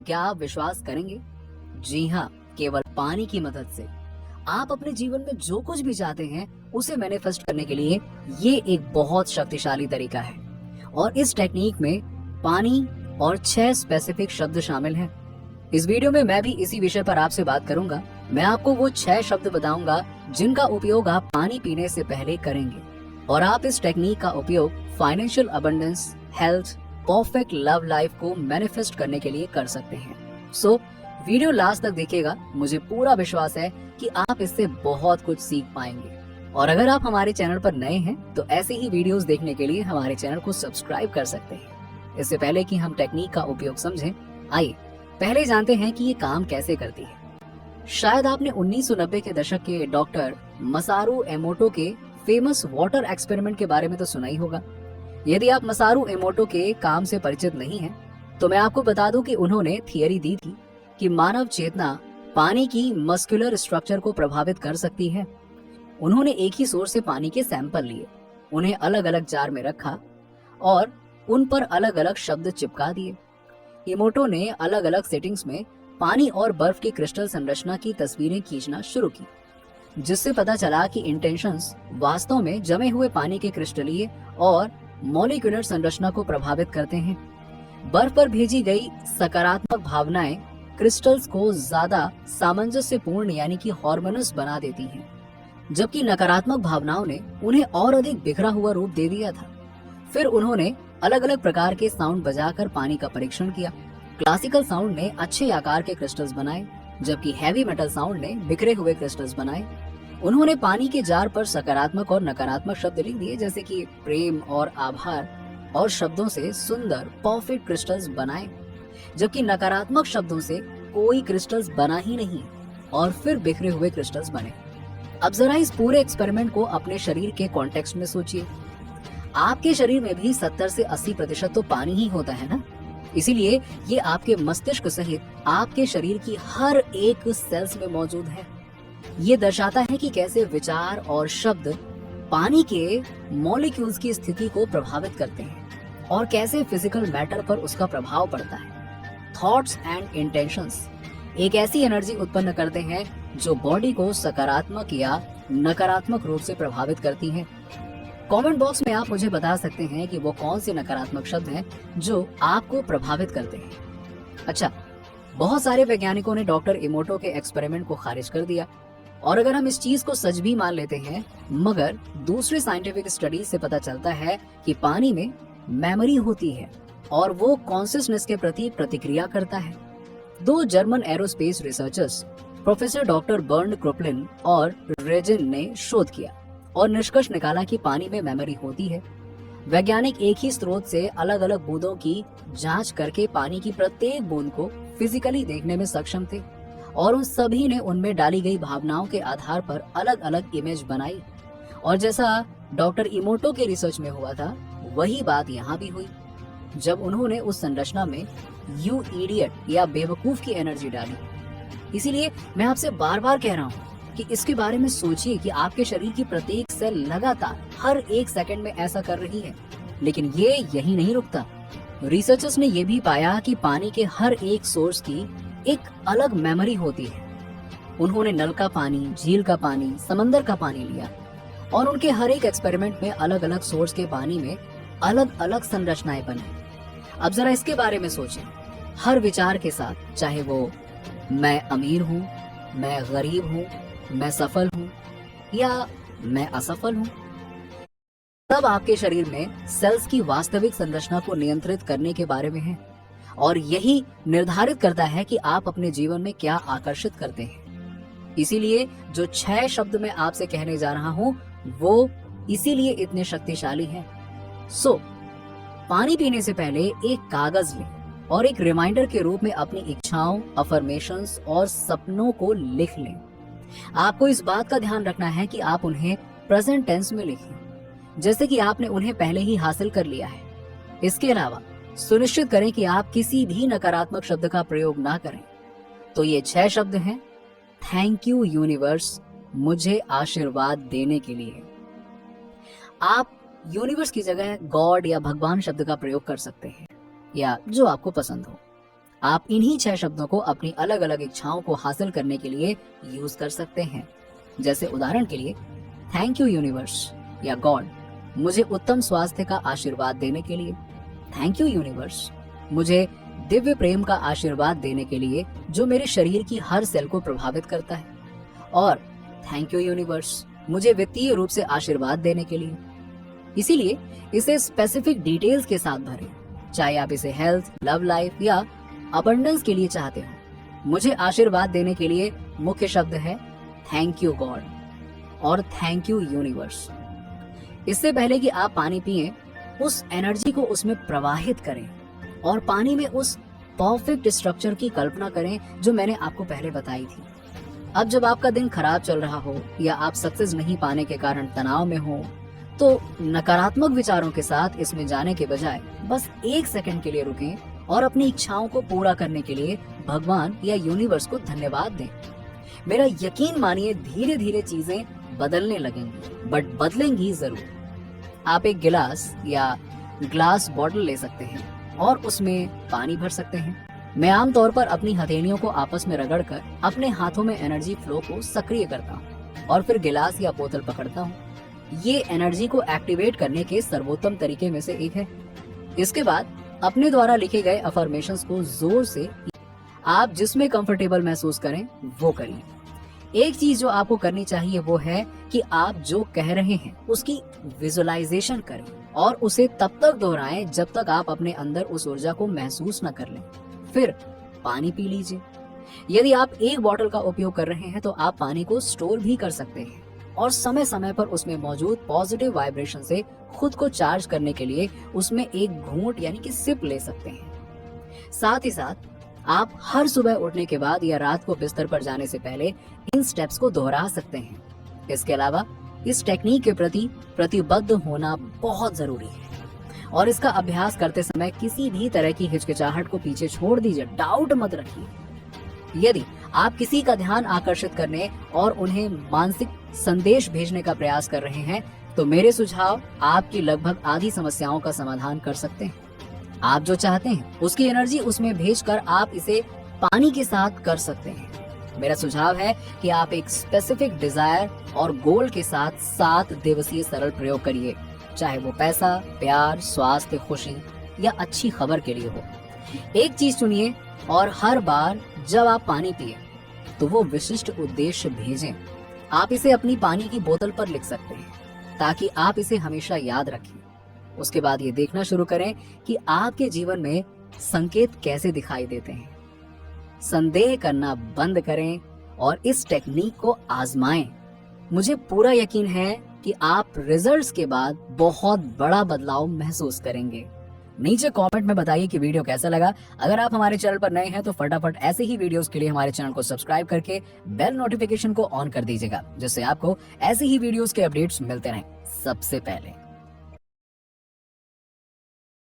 क्या आप विश्वास करेंगे? जी हाँ, केवल पानी की मदद से आप अपने जीवन में जो कुछ भी चाहते हैं उसे मैनिफेस्ट करने के लिए ये एक बहुत शक्तिशाली तरीका है। और इस टेक्निक में पानी और 6 स्पेसिफिक शब्द शामिल हैं। इस वीडियो में मैं भी इसी विषय पर आपसे बात करूंगा। मैं आपको वो 6 शब्द बताऊंगा जिनका उपयोग आप पानी पीने से पहले करेंगे और आप इस टेक्निक का उपयोग financial abundance, health, perfect love life को मैनिफेस्ट करने के लिए कर सकते हैं। सो वीडियो लास्ट तक देखिएगा। मुझे पूरा विश्वास है कि आप इससे बहुत कुछ सीख पाएंगे। और अगर आप हमारे चैनल पर नए हैं तो ऐसे ही वीडियोस देखने के लिए हमारे चैनल को सब्सक्राइब कर सकते हैं। इससे पहले कि हम टेक्निक का उपयोग समझें, आइए पहले जानते हैं कि ये काम कैसे करती है। शायद आपने 1990 के दशक के डॉक्टर मसारू एमोटो के फेमस वाटर एक्सपेरिमेंट के बारे में तो सुना ही होगा। यदि आप मसारू एमोटो के काम से परिचित नहीं हैं, तो मैं आपको बता दूं कि उन्होंने थियरी दी थी कि मानव चेतना पानी की मस्कुलर स्ट्रक्चर को प्रभावित कर सकती है। उन्होंने एक ही सोर्स से पानी के सैंपल लिए, उन्हें अलग अलग जार में रखा और उन पर अलग अलग शब्द चिपका दिए। एमोटो ने अलग अलग सेटिंग्स में पानी और बर्फ की क्रिस्टल संरचना की तस्वीरें खींचना शुरू की, जिससे पता चला कि इंटेंशंस वास्तव में जमे हुए पानी के क्रिस्टलीय और मॉलिक्यूलर संरचना को प्रभावित करते हैं। बर्फ पर भेजी गई सकारात्मक भावनाएं क्रिस्टल्स को ज्यादा सामंजस्यपूर्ण यानी कि हार्मोनियस बना देती हैं, जबकि नकारात्मक भावनाओं ने उन्हें और अधिक बिखरा हुआ रूप दे दिया था। फिर उन्होंने अलग अलग प्रकार के साउंड बजाकर पानी का परीक्षण किया। क्लासिकल साउंड ने अच्छे आकार के क्रिस्टल्स बनाए, जबकि हैवी मेटल साउंड ने बिखरे हुए क्रिस्टल्स बनाए। उन्होंने पानी के जार पर सकारात्मक और नकारात्मक शब्द लिख दिए, जैसे कि प्रेम और आभार, और शब्दों से सुंदर परफेक्ट क्रिस्टल्स बनाए, जबकि नकारात्मक शब्दों से कोई क्रिस्टल्स बना ही नहीं और फिर बिखरे हुए क्रिस्टल्स बने। अब जरा इस पूरे एक्सपेरिमेंट को अपने शरीर के कॉन्टेक्स्ट में सोचिए। आपके शरीर में भी 70 से 80% तो पानी ही होता है ना। इसीलिए ये आपके मस्तिष्क सहित आपके शरीर की हर एक सेल्स में मौजूद है। ये दर्शाता है कि कैसे विचार और शब्द पानी के मॉलिक्यूल्स की स्थिति को प्रभावित करते हैं और कैसे फिजिकल मैटर पर उसका प्रभाव पड़ता है। थॉट्स एंड इंटेंशंस एक ऐसी एनर्जी उत्पन्न करते हैं जो बॉडी को सकारात्मक या नकारात्मक रूप से प्रभावित करती है। कमेंट बॉक्स में आप मुझे बता सकते हैं कि वो कौन से नकारात्मक शब्द हैं जो आपको प्रभावित करते हैं। अच्छा, बहुत सारे वैज्ञानिकों ने डॉक्टर इमोटो के एक्सपेरिमेंट को खारिज कर दिया, और अगर हम इस चीज को सच भी मान लेते हैं, मगर दूसरे साइंटिफिक स्टडीज से पता चलता है कि पानी में मेमोरी होती है और वो कॉन्शियसनेस के प्रति प्रतिक्रिया करता है। 2 German aerospace researchers professor doctor Bernd Kroplin और रेजिन ने शोध किया और निष्कर्ष निकाला कि पानी में मेमोरी होती है। वैज्ञानिक एक ही स्रोत से अलग अलग बूंदों की जांच करके पानी की प्रत्येक बूंद को फिजिकली देखने में सक्षम थे और उन सभी ने उनमें डाली गई भावनाओं के आधार पर अलग अलग इमेज बनाई। और जैसा डॉक्टर इमोटो के रिसर्च में हुआ था, वही बात यहाँ भी हुई। जब उन्होंने उस संरचना में यू इडियट या बेवकूफ की एनर्जी डाली। इसीलिए मैं आपसे बार बार कह रहा हूँ कि इसके बारे में सोचिए कि आपके शरीर की प्रत्येक सेल लगातार हर एक सेकंड में ऐसा कर रही है। लेकिन ये यही नहीं रुकता। रिसर्चर्स ने ये भी पाया कि पानी के हर एक सोर्स की एक अलग मेमोरी होती है। उन्होंने नल का पानी, झील का पानी, समंदर का पानी लिया और उनके हर एक एक्सपेरिमेंट में अलग अलग सोर्स के पानी में अलग अलग संरचनाएं बनी। अब जरा इसके बारे में सोचें। हर विचार के साथ, चाहे वो मैं अमीर हूँ, मैं गरीब हूँ, मैं सफल हूँ या मैं असफल हूँ, तब आपके शरीर में सेल्स की वास्तविक संरचना को नियंत्रित करने के बारे में है। और यही निर्धारित करता है कि आप अपने जीवन में क्या आकर्षित करते हैं। इसीलिए जो 6 शब्द मैं आपसे कहने जा रहा हूँ वो इसीलिए इतने शक्तिशाली हैं। सो पानी पीने से पहले एक कागज लें और एक रिमाइंडर के रूप में अपनी इच्छाओं, अफर्मेशंस और सपनों को लिख लें। आपको इस बात का ध्यान रखना है कि आप उन्हें प्रेजेंट टेंस में लिखें, जैसे कि आपने उन्हें पहले ही हासिल कर लिया है। इसके अलावा सुनिश्चित करें कि आप किसी भी नकारात्मक शब्द का प्रयोग ना करें। तो ये 6 शब्द हैं। थैंक यू यूनिवर्स, मुझे आशीर्वाद देने के लिए। आप यूनिवर्स की जगह गॉड या भगवान शब्द का प्रयोग कर सकते हैं, या जो आपको पसंद हो। आप इन्हीं 6 शब्दों को अपनी अलग अलग इच्छाओं को हासिल करने के लिए यूज कर सकते हैं। जैसे उदाहरण के लिए, थैंक यू यूनिवर्स या गॉड मुझे उत्तम स्वास्थ्य का आशीर्वाद देने के लिए। थैंक यू यूनिवर्स मुझे दिव्य प्रेम का आशीर्वाद देने के लिए जो मेरे शरीर की हर सेल को प्रभावित करता है। और थैंक यू यूनिवर्स मुझे वित्तीय रूप से आशीर्वाद देने के लिए। इसीलिए इसे स्पेसिफिक डिटेल्स के साथ भरें, चाहे आप इसे हेल्थ, लव लाइफ या अबंडेंस के लिए चाहते हो। मुझे आशीर्वाद देने के लिए मुख्य शब्द है थैंक यू गॉड और थैंक यू यूनिवर्स। इससे पहले कि आप पानी पिएं, उस एनर्जी को उसमें प्रवाहित करें और पानी में उस परफेक्ट स्ट्रक्चर की कल्पना करें जो मैंने आपको पहले बताई थी। अब जब आपका दिन खराब चल रहा हो या आप सक्सेस नहीं पाने के कारण तनाव में हो, तो नकारात्मक विचारों के साथ इसमें जाने के बजाय बस 1 सेकंड के लिए रुकें और अपनी इच्छाओं को पूरा करने के लिए भगवान या यूनिवर्स को धन्यवाद दें। मेरा यकीन मानिए, धीरे धीरे चीजें बदलने लगेंगी, बट बदलेंगी जरूर। आप एक गिलास या ग्लास बॉटल ले सकते हैं और उसमें पानी भर सकते हैं। मैं आमतौर पर अपनी हथेलियों को आपस में रगड़कर अपने हाथों में एनर्जी फ्लो को सक्रिय करता हूँ और फिर गिलास या बोतल पकड़ता हूँ। ये एनर्जी को एक्टिवेट करने के सर्वोत्तम तरीके में से एक है। इसके बाद अपने द्वारा लिखे गए अफर्मेशंस को जोर से आप जिसमें कंफर्टेबल महसूस करें वो करिए। एक चीज जो आपको करनी चाहिए वो है कि आप जो कह रहे हैं उसकी विजुअलाइजेशन करें और उसे तब तक दोहराएं जब तक आप अपने अंदर उस ऊर्जा को महसूस न कर लें। फिर पानी पी लीजिए। यदि आप एक बॉटल का उपयोग कर रहे हैं तो आप पानी को स्टोर भी कर सकते हैं और समय समय पर उसमें मौजूद पॉजिटिव वाइब्रेशन से खुद को चार्ज करने के लिए उसमें एक घूंट यानी कि सिप ले सकते हैं। साथ ही साथ आप हर सुबह उठने के बाद या रात को बिस्तर पर जाने से पहले इन स्टेप्स को दोहरा सकते हैं। इसके अलावा इस टेक्निक के प्रति प्रतिबद्ध होना बहुत जरूरी है और इसका अभ्यास करते समय किसी भी तरह की हिचकिचाहट को पीछे छोड़ दीजिए, डाउट मत रखिए। यदि आप किसी का ध्यान आकर्षित करने और उन्हें मानसिक संदेश भेजने का प्रयास कर रहे हैं तो मेरे सुझाव आपकी लगभग आधी समस्याओं का समाधान कर सकते हैं। आप जो चाहते हैं उसकी एनर्जी उसमें भेजकर आप इसे पानी के साथ कर सकते हैं। मेरा सुझाव है कि आप एक स्पेसिफिक डिजायर और गोल के साथ 7 दिवसीय सरल प्रयोग करिए, चाहे वो पैसा, प्यार, स्वास्थ्य, खुशी या अच्छी खबर के लिए हो। एक चीज चुनिए और हर बार जब आप पानी पिए तो वो विशिष्ट उद्देश्य भेजें। आप इसे अपनी पानी की बोतल पर लिख सकते हैं ताकि आप इसे हमेशा याद रखें। उसके बाद ये देखना शुरू करें कि आपके जीवन में संकेत कैसे दिखाई देते हैं। संदेह करना बंद करें और इस टेक्निक को आजमाएं। मुझे पूरा यकीन है कि आप रिजल्ट्स के बाद बहुत बड़ा बदलाव महसूस करेंगे। नीचे कमेंट में बताइए कि वीडियो कैसा लगा। अगर आप हमारे चैनल पर नए हैं तो फटाफट ऐसे ही वीडियोस के लिए हमारे चैनल को सब्सक्राइब करके बेल नोटिफिकेशन को ऑन कर दीजिएगा, जिससे आपको ऐसे ही वीडियोस के अपडेट्स मिलते रहें सबसे पहले।